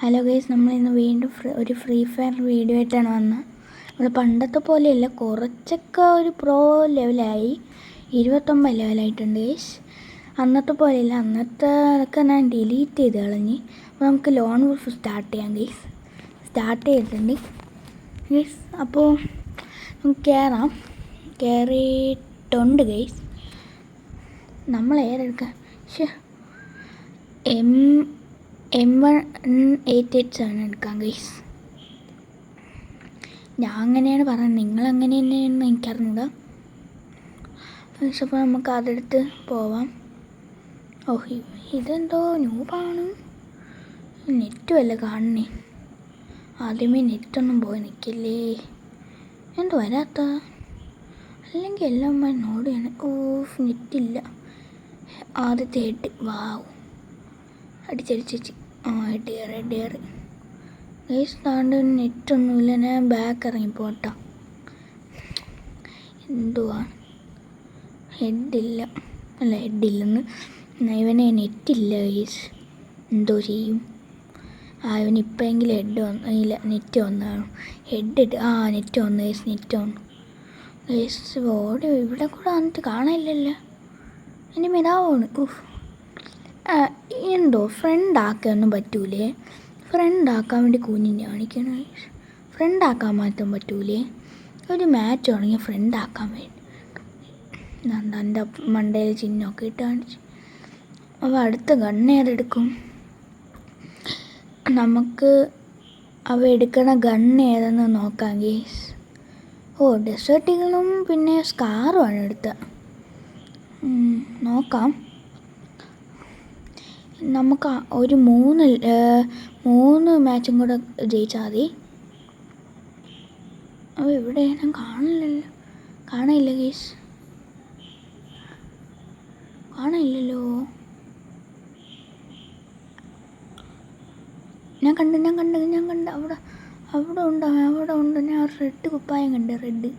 Hello guys, നമ്മളിന്ന് വീണ്ടും ഒരു ഫ്രീ ഫയർ വീഡിയോ ആയിട്ടാണ് വന്നത്. നമ്മൾ പണ്ടത്തെ പോലെയല്ല, കുറച്ചൊക്കെ ഒരു പ്രോ ലെവലായി. 29 ലെവലായിട്ടുണ്ട് ഗൈസ്. അന്നത്തെ പോലെയല്ല, അതൊക്കെ ഞാൻ ഡിലീറ്റ് ചെയ്ത് കളഞ്ഞ്. അപ്പോൾ നമുക്ക് ലോൺ വോൾഫ് സ്റ്റാർട്ട് ചെയ്യാം ഗൈസ്. സ്റ്റാർട്ട് ചെയ്തിട്ടുണ്ട് ഗൈസ്. അപ്പോൾ നമുക്ക് കയറിയിട്ടുണ്ട് ഗൈസ്. നമ്മൾ ഏതെടുക്കാം? M188 എടുക്കാം ഗൈസ്. ഞാൻ അങ്ങനെയാണ് പറയുന്നത്, നിങ്ങളങ്ങനെ തന്നെയാണെന്ന് എനിക്കറിഞ്ഞൂടാ. അപ്പോൾ നമുക്ക് അതെടുത്ത് പോവാം. ഇതെന്തോ ന്യൂബാണ്, നെറ്റും അല്ല കാണണേ. ആദ്യമേ നെറ്റൊന്നും പോയി നിൽക്കില്ലേ, എന്ത് വരാത്ത? അല്ലെങ്കിൽ എല്ലാം നോടിയാണ്. നെറ്റില്ല. ആദ്യത്തെ ഹെഡ്, വാവ്, അടിച്ചടിച്ച് ഹെഡ് കയറി ഗൈസ്. താണ്ട് നെറ്റൊന്നുമില്ല, ഞാൻ ബാക്ക് ഇറങ്ങി പോട്ടാ. എന്തുവാ ഹെഡില്ലെന്ന് ഇവനെ നെറ്റില്ല ഗൈസ്. എന്തോ ചെയ്യും? ഇവനിപ്പോഴെങ്കിലും നെറ്റ് വന്നാണ്. നെറ്റ് വന്നു ഗൈസ്. നെറ്റ് വന്നു ഗൈസ്. ഓടി ഇവിടെ കൂടെ വന്നിട്ട് കാണാനില്ലല്ലോ. എൻ്റെ മിതാവാണ്. എന്തോ ഫ്രണ്ട് ആക്കാനൊന്നും പറ്റൂലേ? ഫ്രണ്ട് ആക്കാൻ വേണ്ടി കുഞ്ഞിനെ കാണിക്കണം. ഫ്രണ്ട് ആക്കാൻ മാറ്റാൻ പറ്റൂലേ? ഒരു മാച്ച് തുടങ്ങി ഫ്രണ്ട് ആക്കാൻ വേണ്ടി എൻ്റെ മണ്ടയിൽ ചിഹ്നമൊക്കെ ഇട്ട് കാണിച്ചു. അപ്പോൾ അടുത്ത ഗണ്ണ് ഏതെടുക്കും? നമുക്ക് എടുക്കണ ഗണ്ണ് ഏതെന്ന് നോക്കാം ഗേസ്. ഡെസേർട്ടുകളും പിന്നെ സ്കാറുമാണ് എടുത്തത്. നോക്കാം. നമുക്ക് ഒരു മൂന്ന് മാച്ചും കൂടെ ജയിച്ചാൽ മതി. അപ്പോൾ ഇവിടെ ഞാൻ കാണില്ല ഗൈസ്. കാണില്ലല്ലോ. ഞാൻ കണ്ട് അവിടെ ഉണ്ട്. ഞാൻ റെഡ് കുപ്പായം കണ്ട്. റെഡ്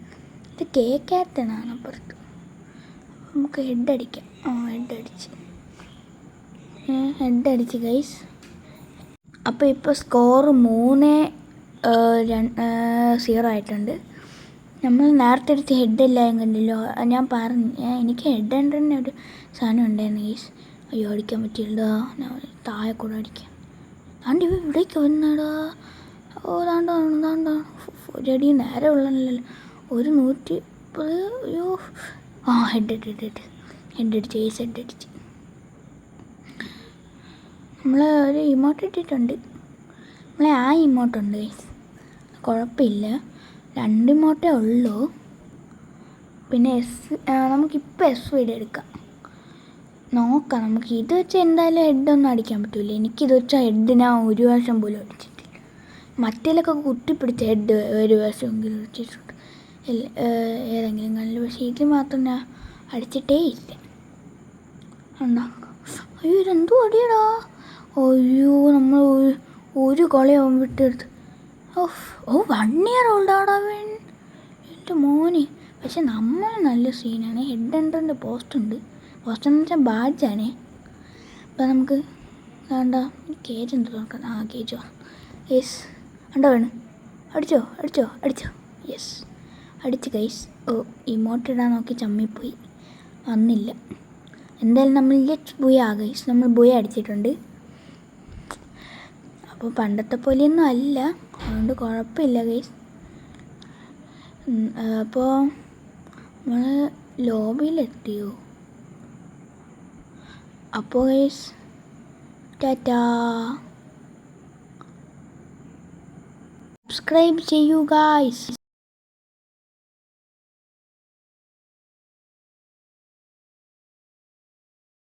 ഇത് കേക്കാത്തനാണ് അപ്പുറത്ത്. നമുക്ക് ഹെഡ് അടിക്കാം. ഹെഡ് അടിച്ച് ഗൈസ്. അപ്പോൾ ഇപ്പോൾ സ്കോർ 3-0 ആയിട്ടുണ്ട്. നമ്മൾ നേരത്തെ എടുത്ത് ഹെഡ് എല്ലാവരും കണ്ടല്ലോ. ഞാൻ എനിക്ക് ഹെഡ് തന്നെ ഒരു സാധനം ഉണ്ടായിരുന്നു ഗൈസ്. അടിക്കാൻ പറ്റില്ല. ഞാൻ താഴെ കൂടെ അടിക്കാം. ഇവിടേക്ക് വന്നടാ. താണ്ട ഒരടി നേരെ ഉള്ളല്ലോ. 130. ഹെഡ് അടിച്ച് ഗൈസ്. ഹെഡ് അടിച്ച് നമ്മൾ ഒരു ഇമോട്ട് ഇട്ടിട്ടുണ്ട്. ഇമോട്ടുണ്ട് ഗൈസ്. കുഴപ്പമില്ല, 2 ഇമോട്ടേ ഉള്ളൂ. പിന്നെ നമുക്കിപ്പോൾ വീഡിയോ എടുക്കാം. നോക്കാം. നമുക്ക് ഇത് വെച്ച് എന്തായാലും ഹെഡൊന്നും അടിക്കാൻ പറ്റില്ല. എനിക്കിത് വെച്ചാൽ ഹെഡ് ഞാൻ ഒരു വർഷം പോലും അടിച്ചിട്ടില്ല. മറ്റേലൊക്കെ കുത്തിപ്പിടിച്ച ഹെഡ് ഒരു വർഷമെങ്കിലും അടിച്ചിട്ടുണ്ട് ഏതെങ്കിലും കല്ല്. പക്ഷേ ഇതിൽ മാത്രം ഞാൻ അടിച്ചിട്ടേ ഇല്ല. ഇതെന്തോ അടിയടാ. നമ്മൾ ഒരു കളിയാവും വിട്ടെടുത്ത്. 1 ഇയർ ഓൾഡാടാവൻ, എൻ്റെ മോന്. പക്ഷെ നമ്മൾ നല്ല സീനാണ്. ഹെഡ് അണ്ടറിൻ്റെ പോസ്റ്റെന്ന് വെച്ചാൽ ബാഡ്ജാണേ. അപ്പം നമുക്ക് കേജ് എന്ത് നോക്കാം. കേജോ യെസ്. വേണം. അടിച്ചോ യെസ്. അടിച്ച് ഗൈസ്. ഇമോട്ട് ഇടാൻ നോക്കി ചമ്മിപ്പോയി, വന്നില്ല. എന്തായാലും നമ്മൾ ഗൈസ്. നമ്മൾ ബുയ അടിച്ചിട്ടുണ്ട്. അപ്പോൾ പണ്ടത്തെ പോലെയൊന്നും അല്ല, അതുകൊണ്ട് കുഴപ്പമില്ല ഗൈസ്. അപ്പോൾ നമ്മൾ ലോബിയിലെത്തിയോ? അപ്പോൾ ഗൈസ് ടാറ്റാ. സബ്സ്ക്രൈബ് ചെയ്യൂ ഗൈസ്.